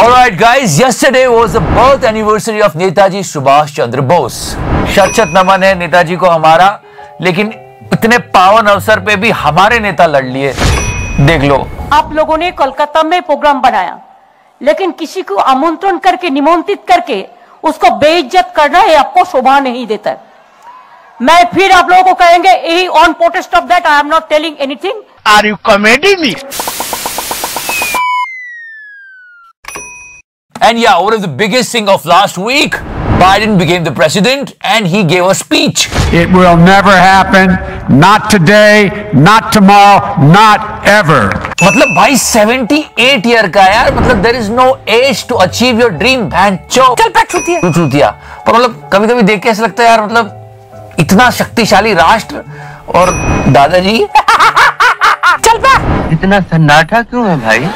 Alright guys, yesterday was the birth anniversary of Netaji Subhash Chandra Bose. शत नमन है नेताजी को हमारा, लेकिन इतने पावन अवसर पे भी हमारे नेता लड़ लिए। देख लो, आप लोगों ने कोलकाता में प्रोग्राम बनाया, लेकिन किसी को आमंत्रण करके निमंत्रित करके उसको बेइज्जत करना है आपको शोभा नहीं देता। मैं फिर आप लोगों को कहेंगे यही on protest of that I am not telling anything. Are you comedy me? And yeah, one of the biggest thing of last week, Biden became the president and he gave a speech. It will never happen. Not today, not tomorrow, not ever. मतलब भाई 78 year का यार, मतलब there is no age to achieve your dream. चल pack छूतिया। पर मतलब कभी कभी देख के ऐसा लगता है यार, मतलब इतना शक्तिशाली राष्ट्र और दादाजी चल पैक। इतना सन्नाटा क्यों है भाई?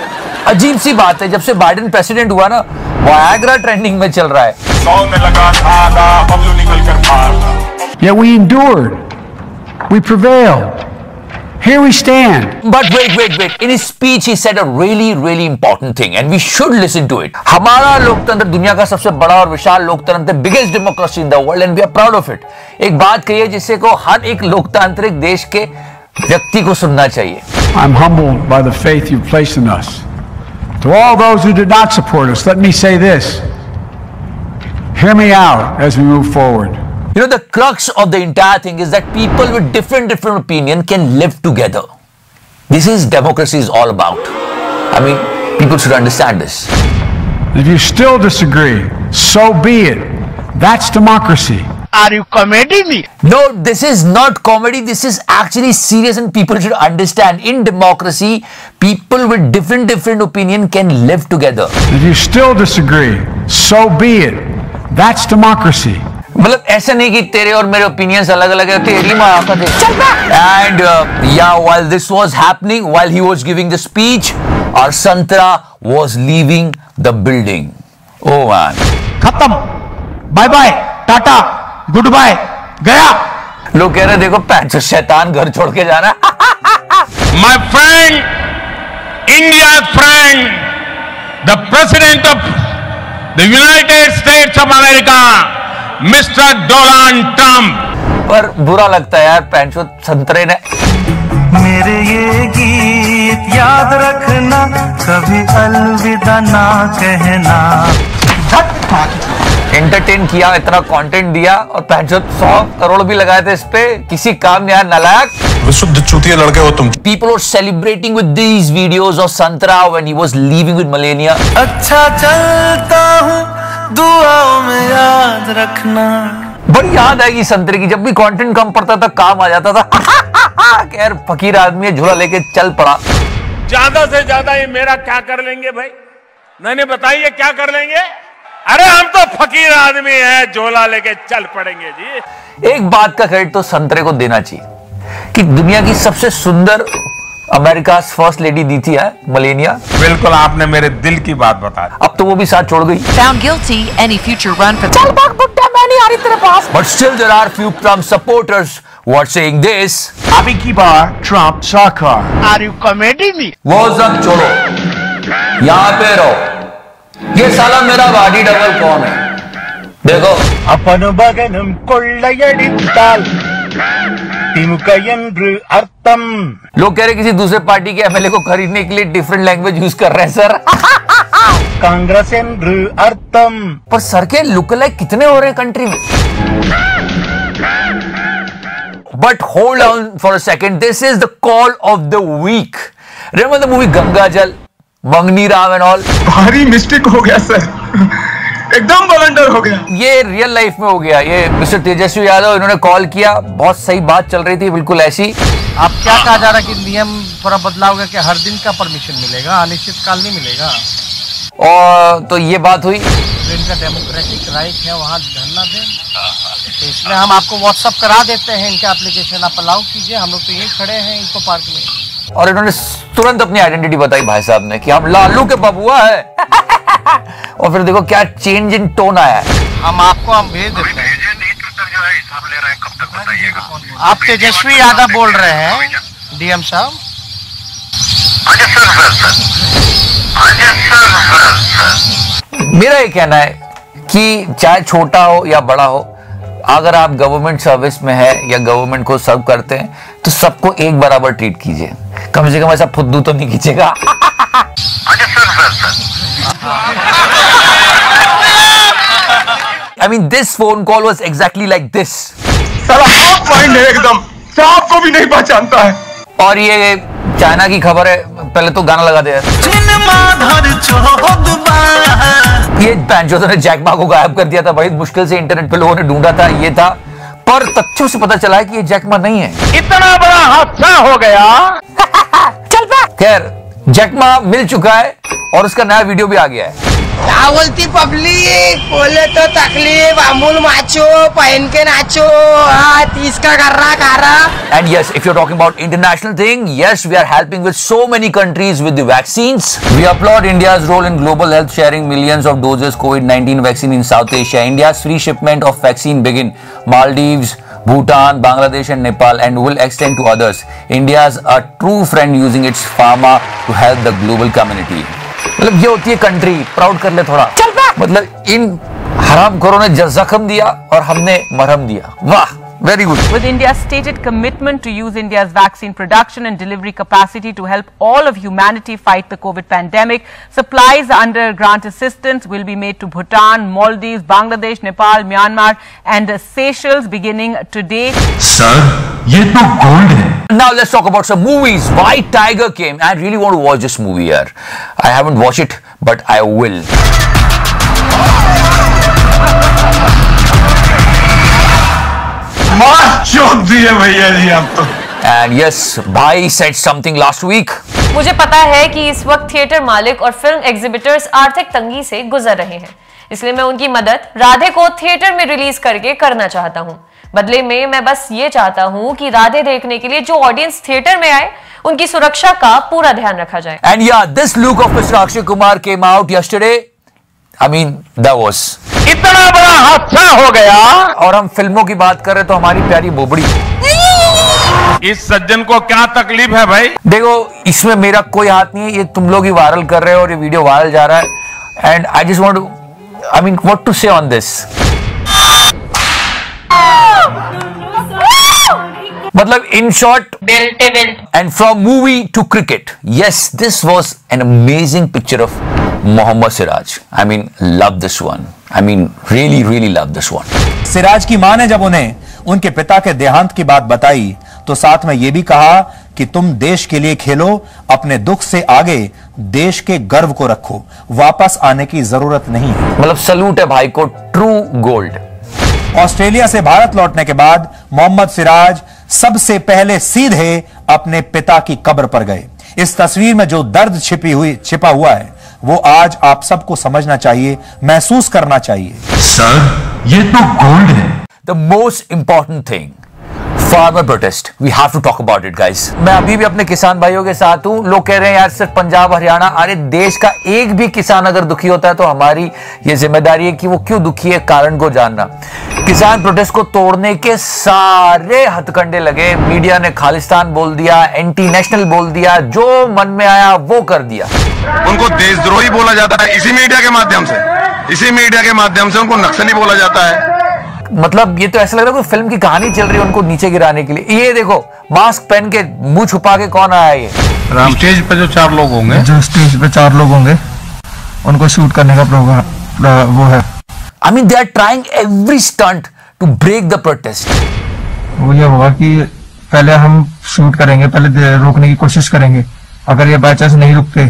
अजीब सी बात है, जब से बाइडेन प्रेसिडेंट हुआ ना, वायग्रा ट्रेंडिंग में चल रहा है। 100 में लगा था, बबलू निकल कर भागा। Yet we endured. We prevailed. Here we stand. But wait. In his speech, he said a really important thing, and we should listen to it. हमारा लोकतंत्र दुनिया का सबसे बड़ा और विशाल लोकतंत्र, biggest democracy in the world, and we are proud of it. एक बात कही है जिससे को हर एक लोकतांत्रिक देश के व्यक्ति को सुनना चाहिए। I'm humbled by the faith you've placed in us. To all those who did not support us, let me say this. Hear me out as we move forward. You know, the crux of the entire thing is that people with different opinion can live together. This is democracy is all about. I mean, people should understand this. If you still disagree, so be it. That's democracy. Are you comedy me? No, this is not comedy. This is actually serious, and people should understand. In democracy, people with different opinion can live together. If you still disagree, so be it. That's democracy. मतलब ऐसा नहीं कि तेरे और मेरे opinions अलग-अलग है, तेरी माँ का दे। And yeah, while this was happening, while he was giving the speech, our Santra was leaving the building. Oh man. खत्म। Bye bye. टाटा। Good bye. गया। लोग कह रहे देखो पैंच शैतान घर छोड़ के जा रहा है। My friend, India's friend, the President of the United States of America, Mr. Donald Trump. पर बुरा लगता है यार, पैंचो संतरे ने मेरे ये गीत याद रखना, कभी अलविदा ना कहना। एंटरटेन किया, इतना कंटेंट दिया और 100 करोड़ भी लगाए थे इस पे, किसी काम नहीं आया, नालायक। विशुद्ध चूतिया लड़के हो तुम। People were celebrating with these videos of Santra when he was leaving with Melania. अच्छा चलता हूँ, दुआओं में याद रखना। बड़ी याद आएगी संतरे की, जब भी कंटेंट कम पड़ता था काम आ जाता था। खैर फकीर आदमी है, झोला लेके चल पड़ा। ज्यादा से ज्यादा ये मेरा क्या कर लेंगे भाई? मैंने बताइए क्या कर लेंगे? अरे हम तो फकीर आदमी हैं, झोला लेके चल पड़ेंगे जी। एक बात का क्रेडिट तो संतरे को देना चाहिए कि दुनिया की सबसे सुंदर अमेरिका फर्स्ट लेडी दी थी मलेनिया। बिल्कुल, आपने मेरे दिल की बात बता दी। अब तो वो भी साथ छोड़ गई। Found guilty, any future run for चल भाग बुड्ढा, मैं नहीं आ रही तेरे पास। But still there are few Trump supporters who are saying this. अभी की बार ट्रम्प सरकार। Are you comedy me? वो सब छोड़ो, यहाँ पे रहो। ये साला मेरा बॉडी डबल कौन है? देखो, अपन बगनम कोल्लयडित्ताल तिमुकयेंद्र अर्थम। लोग कह रहे किसी दूसरे पार्टी के एमएलए को खरीदने के लिए डिफरेंट लैंग्वेज यूज कर रहे हैं सर। कांग्रेसेंद्र अर्थम। पर सर के लुक लाइक कितने हो रहे हैं कंट्री में? But hold on for a second, this is the call of the week. Remember the movie Gangaajal, Mangni Ram and all? भारी मिस्टेक हो गया सर, एकदम ब्लंडर हो गया। ये रियल लाइफ में हो गया। ये मिस्टर तेजस्वी यादव, इन्होंने कॉल किया, बहुत सही बात चल रही थी, बिल्कुल ऐसी। अब क्या कहा जा रहा है कि नियम थोड़ा बदलाव होगा कि हर दिन का परमिशन मिलेगा, अनिश्चित काल नहीं मिलेगा। और तो ये बात हुई, तो इनका डेमोक्रेटिक राइट है वहाँ धरना दें, तो इसमें हम आपको व्हाट्सअप करा देते हैं इनका एप्लीकेशन, आप अलाउ कीजिए, हम लोग तो यही खड़े हैं इनको पार्क में। और इन्होंने तुरंत अपनी आइडेंटिटी बताई भाई साहब ने कि हम लालू के बबुआ है। और फिर देखो क्या चेंज इन टोन आया है। हम भेज देते हैं। आप तेजस्वी यादव बोल रहे हैं डीएम साहब? मेरा ये कहना है कि चाहे छोटा हो या बड़ा हो, अगर आप गवर्नमेंट सर्विस में है या गवर्नमेंट को सर्व करते हैं तो सबको एक बराबर ट्रीट कीजिए। कम से कम ऐसा फुद्दू तो नहीं कीजिएगा। I mean, this phone call was exactly like this. साला हाफ माइंड है एकदम, सांप को भी नहीं पहचानता है। और ये चाइना की खबर है, पहले तो गाना लगा दे। ये पैंचों ने जैक मा को गायब कर दिया था भाई, मुश्किल से इंटरनेट पे लोगों ने ढूंढा था, ये था, पर तथ्यों से पता चला है कि ये जैक मा नहीं है। इतना बड़ा हादसा हो गया। चल खैर, जैक मा मिल चुका है और उसका नया वीडियो भी आ गया है। क्या बोलती पब्लिक, बोले तो तकलीफ, अमूल माचो पहन के नाचो, 30 का कर रहा। And yes, if you're talking about international thing, yes, we are helping with so many countries with the vaccines. We applaud India's role in global health, sharing millions of doses COVID-19 vaccine in South Asia. India's free shipment of vaccine begin Maldives, Bhutan, Bangladesh and Nepal and will extend to others. India's a true friend using its pharma to help the global community. मतलब ये होती है country, proud कर ले थोड़ा। मतलब इन हरामखोरों ने जख्म दिया और हमने मरहम दिया। वाह, very good. With India's stated commitment to use India's vaccine production and delivery capacity to help all of humanity fight the COVID pandemic, supplies under grant assistance will be made to Bhutan, Maldives, Bangladesh, Nepal, Myanmar and Seychelles beginning today. Sir, ये तो gold है। Now let's talk about some movies. White Tiger came. I really want to watch this movie here. I haven't watched it, but I will. चौक दिए भैया जी आप तो। And yes, भाई said something last week. मुझे पता है कि इस वक्त थिएटर मालिक और फिल्म एग्जिबिटर्स आर्थिक तंगी से गुजर रहे हैं, इसलिए मैं उनकी मदद राधे को थिएटर में रिलीज करके करना चाहता हूँ। बदले में मैं बस ये चाहता हूँ कि राधे देखने के लिए जो ऑडियंस थिएटर में आए उनकी सुरक्षा का पूरा ध्यान रखा जाए। And yeah, this look of Mr. Akshay Kumar came out yesterday. I mean, that was इतना बड़ा हादसा हो गया। और हम फिल्मों की बात कर रहे तो हमारी प्यारी बोबड़ी, इस सज्जन को क्या तकलीफ है भाई? देखो इसमें मेरा कोई हाथ नहीं है, ये तुम लोग ही वायरल कर रहे हो और ये वीडियो वायरल जा रहा है। And I just want to, I mean what to say on this. मतलब in short, and from movie to cricket, yes this was an amazing picture of Mohammed Siraj. I mean love this one, I mean really really love this one. Siraj की मां ने जब उन्हें उनके पिता के देहांत की बात बताई तो साथ में यह भी कहा कि तुम देश के लिए खेलो, अपने दुख से आगे देश के गर्व को रखो, वापस आने की जरूरत नहीं है। मतलब सलूट है भाई को, ट्रू गोल्ड। ऑस्ट्रेलिया से भारत लौटने के बाद मोहम्मद सिराज सबसे पहले सीधे अपने पिता की कब्र पर गए। इस तस्वीर में जो दर्द छिपा हुआ है वो आज आप सबको समझना चाहिए, महसूस करना चाहिए। सर, ये तो गोल्ड है। The most important thing, farmer protest, we have to talk about it guys. मैं अभी भी अपने किसान भाइयों के साथ हूं। लोग कह रहे हैं यार सिर्फ पंजाब हरियाणा, अरे देश का एक भी किसान अगर दुखी होता है तो हमारी ये जिम्मेदारी है कि वो क्यों दुखी है, कारण को जानना। किसान प्रोटेस्ट को तोड़ने के सारे हथकंडे लगे, मीडिया ने खालिस्तान बोल दिया, एंटी नेशनल बोल दिया, जो मन में आया वो कर दिया। उनको देशद्रोही बोला जाता है इसी मीडिया के माध्यम से उनको नक्सली बोला जाता है। मतलब ये तो ऐसा लग रहा है कोई फिल्म की कहानी चल रही है उनको नीचे गिराने के लिए। ये देखो मास्क पहन के मुंह छुपा के कौन आया ये? स्टेज पे जो 4 लोग होंगे, उनको शूट करने का प्रोग्राम वो है। I mean, they are trying every stunt to break the protest. वो ये होगा कि पहले हम शूट करेंगे, पहले रोकने की कोशिश करेंगे, अगर ये बाय चांस नहीं रुकते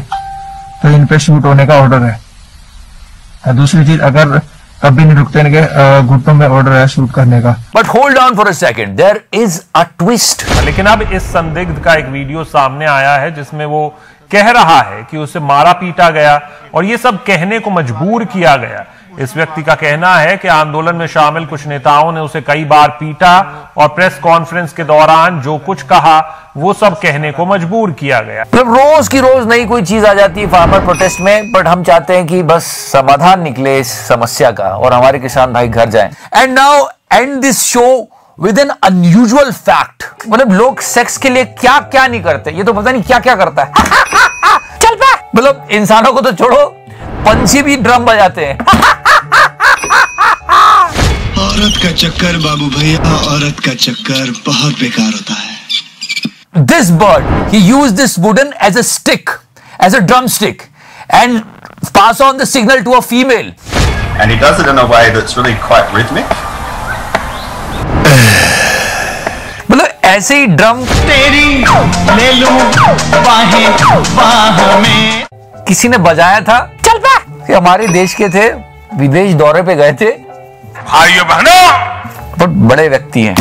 तो इन पे शूट होने का ऑर्डर है। दूसरी चीज, अगर कभी नहीं रुकते इनके घुटनों में ऑर्डर है शूट करने का। But hold on for a second, there is a twist. लेकिन अब इस संदिग्ध का एक वीडियो सामने आया है जिसमें वो कह रहा है कि उसे मारा पीटा गया और ये सब कहने को मजबूर किया गया। इस व्यक्ति का कहना है कि आंदोलन में शामिल कुछ नेताओं ने उसे कई बार पीटा और प्रेस कॉन्फ्रेंस के दौरान जो कुछ कहा वो सब कहने को मजबूर किया गया। मतलब रोज की रोज नई कोई चीज आ जाती है फार्मर प्रोटेस्ट में, बट हम चाहते हैं कि बस समाधान निकले इस समस्या का और हमारे किसान भाई घर जाएं। And now and this show with N unusual fact. मतलब लोग सेक्स के लिए क्या क्या नहीं करते, ये तो पता नहीं क्या क्या करता है। मतलब इंसानों को तो छोड़ो, पंछी भी ड्रम बजाते हैं। औरत का चक्कर बाबू भैया, औरत का चक्कर बहुत बेकार होता है। This bird, he used this wooden as a stick, as a drumstick, and pass on the signal to a female. And he does it in a way that's really quite rhythmic. मतलब ऐसे ही drum तेरी ले लूं बाहें बाह में, किसी ने बजाया था। चल बे, हमारे देश के थे, विदेश दौरे पे गए थे, भाइयों बहनों, बहुत बड़े व्यक्ति हैं।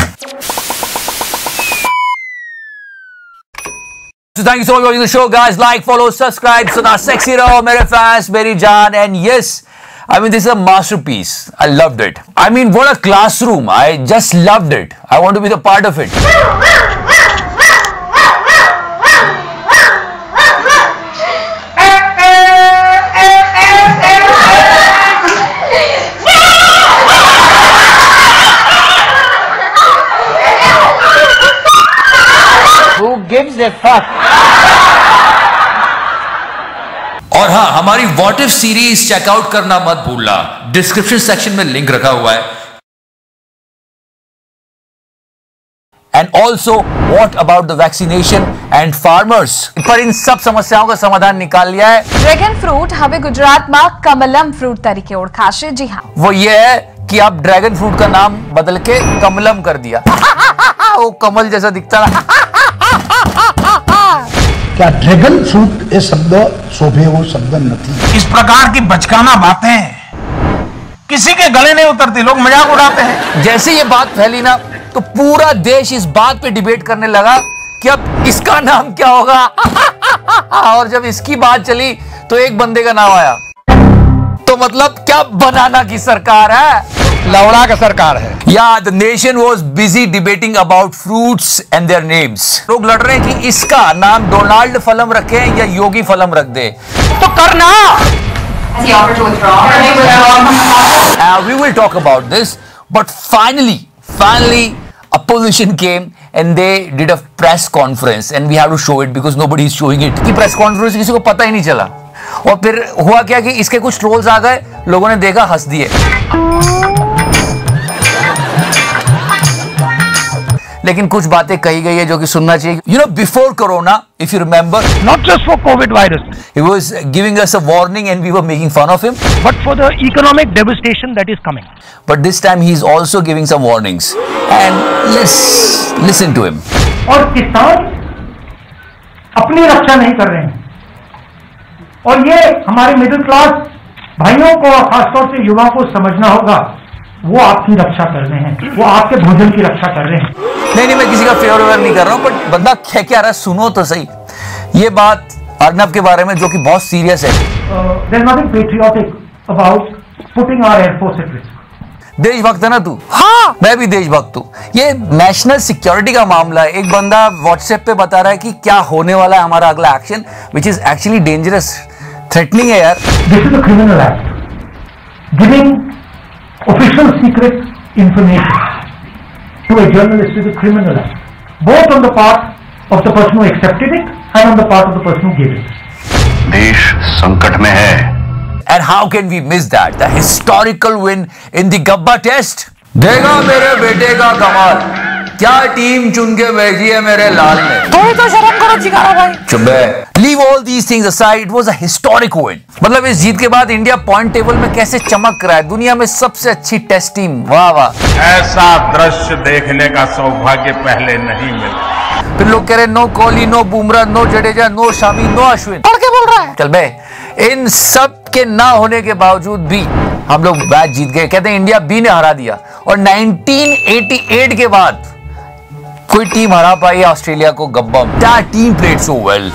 So thank you so much for watching the show, guys. Like, follow, subscribe. So now, sexy raho, mere fans, meri jaan, and yes, I mean, this is a masterpiece. I loved it. I mean, what a classroom. I just loved it. I want to be the part of it. Who gives a fuck? और हाँ, हमारी what if series checkout करना मत भूलना, description section में link रखा हुआ है। And also what about the vaccination and farmers, पर इन सब समस्याओं का समाधान निकाल लिया है। ड्रैगन फ्रूट हमें गुजरात में कमलम फ्रूट तरीके ओळखाशे। जी हाँ, वो ये है कि आप ड्रैगन फ्रूट का नाम बदल के कमलम कर दिया। वो कमल जैसा दिखता ना। क्या ड्रैगन फ्रूट ये शब्द शोभे वो शब्द नहीं। इस प्रकार की बचकाना बातें किसी के गले नहीं उतरती, लोग मजाक उड़ाते हैं। जैसे ये बात फैली ना, तो पूरा देश इस बात पे डिबेट करने लगा कि अब इसका नाम क्या होगा। और जब इसकी बात चली तो एक बंदे का नाम आया। तो मतलब क्या बनाना की सरकार है, लवड़ा का सरकार है। या the nation was busy debating about fruits and their names. लोग लड़ रहे हैं कि इसका नाम डोनाल्ड फलम रखें या योगी फलम रख दे। तो करना। We will talk about this, but finally opposition came and they did a press conference and we have to show it because nobody is showing it. कि press conference किसी को पता ही नहीं चला। और फिर हुआ क्या कि इसके कुछ ट्रोल्स आ गए, लोगों ने देखा, हंस दिए। लेकिन कुछ बातें कही गई है जो कि सुनना चाहिए। You know, before Corona, if you remember, Not just for COVID virus, he was giving us a warning and we were making fun of him. but for the economic devastation that is coming. But this time he is also giving some warnings. And let's listen to him. और किसान अपनी रक्षा नहीं कर रहे हैं, और ये हमारे मिडिल क्लास भाइयों को और खासतौर से युवाओं को समझना होगा, वो आपकी रक्षा कर रहे हैं, वो आपके भोजन की रक्षा कर रहे हैं। नहीं, मैं किसी का फेवर नहीं कर रहा हूं, बट बंदा कह क्या रहा है, सुनो तो सही। ये बात अर्नब के बारे में जो कि बहुत सीरियस है। There is nothing patriotic about putting our air force at risk. देशभक्त है ना तू? हाँ, मैं भी देशभक्त हूँ। ये नेशनल सिक्योरिटी का मामला है। एक बंदा व्हाट्सएप पे बता रहा है कि क्या होने वाला है हमारा अगला action, which is actually dangerous, threatening है यार। This is a criminal act. Giving official secret information to a journalist is a criminal act, both on the part of the person who accepted it and on the part of the person who gave it. देश संकट में है। And how can we miss that? The historical win in the Gabba test. देगा मेरे बेटे का कमाल, क्या टीम चुन के भेजी है मेरे लाल ने। तो शर्म करो चिकारा भाई। चुप है। Leave all these things aside. It was a historic win. मतलब इस जीत के बाद इंडिया पॉइंट टेबल में कैसे चमक रहा है, दुनिया में सबसे अच्छी टेस्ट टीम। वाह वाह। ऐसा दृश्य देखने का सौभाग्य पहले नहीं मिला। फिर लोग कह रहे no Kohli, no Bumrah, no Jadeja, no Shami, no Ashwin. पढ़ के बोल रहा है। चल बे, इन सब के ना होने के बावजूद भी हम लोग मैच जीत गए। कहते हैं इंडिया बी ने हरा दिया, और 1988 के बाद कोई टीम हरा पाई ऑस्ट्रेलिया को Gabba. Team played so well.